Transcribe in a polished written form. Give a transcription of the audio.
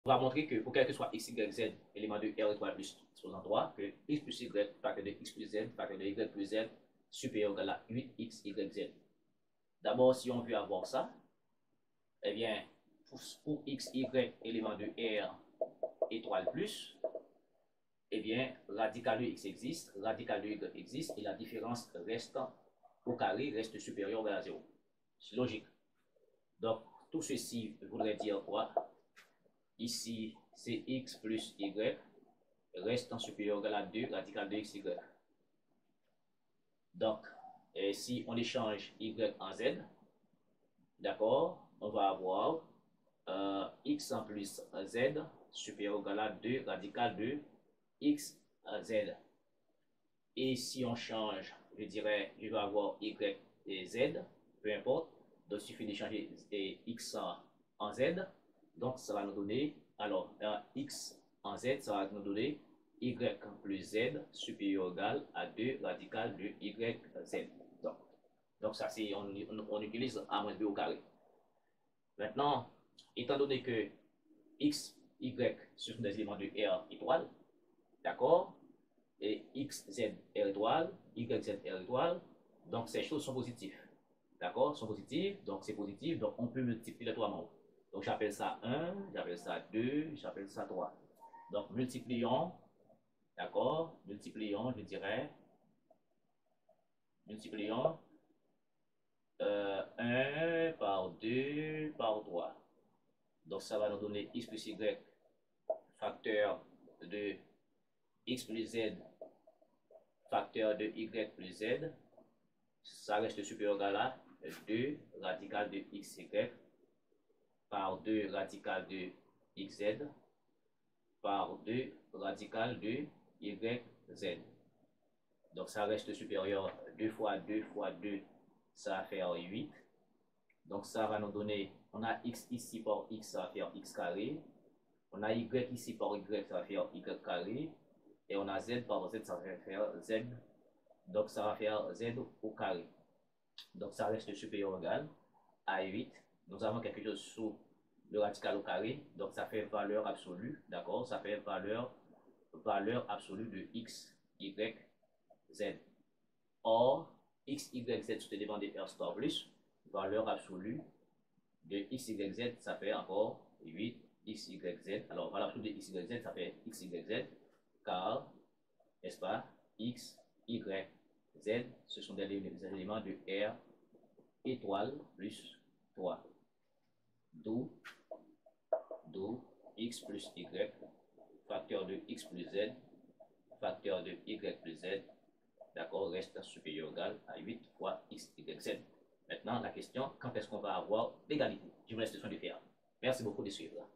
va montrer que pour quel que soit x, y, z, élément de R étoile plus exposant 3, que x plus y, facteur de x plus z, facteur de y plus z, supérieur ou égal à 8x, y, z. D'abord, si on veut avoir ça, eh bien, pour x, y, élément de R étoile plus, eh bien, radical de x existe, radical de y existe, et la différence reste au carré, reste supérieure ou égal à 0. C'est logique. Donc, tout ceci voudrait dire quoi? Ici, c'est x plus y reste supérieur ou égal à 2 radical de x, y. Donc, si on échange y en z, d'accord, on va avoir x en plus z supérieur ou égal à 2 radical de x z. Et si on change, je dirais, je vais avoir y et z, peu importe. Donc, il suffit d'échanger x en z. Donc, ça va nous donner, alors, x en z, ça va nous donner y plus z supérieur ou égal à 2 radical de y z. Donc ça, c'est on utilise a moins b au carré. Maintenant, étant donné que x, y, ce sont des éléments de R étoile, d'accord? Et x, z, R étoile, y, z, R étoile, donc ces choses sont positives. D'accord? Sont positives, donc c'est positif, donc on peut multiplier les trois nombres. Donc j'appelle ça 1, j'appelle ça 2, j'appelle ça 3. Donc multiplions, d'accord? Multiplions, je dirais, multiplions 1 par 2 par 3. Donc ça va nous donner x plus y facteur de x plus z facteur de y plus z. Ça reste supérieur ou égal à 2 radical de xy par 2 radical de xz par 2 radical de yz. Donc ça reste supérieur, 2 fois 2 fois 2, ça va faire 8. Donc ça va nous donner, on a x ici par x, ça va faire x carré. On a y ici par y, ça va faire y carré. Et on a z par z, ça va faire z. Donc ça va faire z au carré. Donc ça reste supérieur ou égal à 8. Nous avons quelque chose sous le radical au carré. Donc ça fait valeur absolue. D'accord? Ça fait valeur absolue de x, y, z. Or, x, y, z sous élément de R star plus, valeur absolue de x, y, z, ça fait encore 8 x, y, z. Alors, valeur absolue de x, y, z, ça fait x, y, z, car, n'est-ce pas, x, y, z, ce sont des éléments de R étoile plus 3. D'où x plus y, facteur de x plus z, facteur de y plus z, d'accord, reste supérieur ou égal à 8 fois x, y, z. Maintenant, la question, quand est-ce qu'on va avoir l'égalité? Je vous laisse le soin de faire. Merci beaucoup de suivre.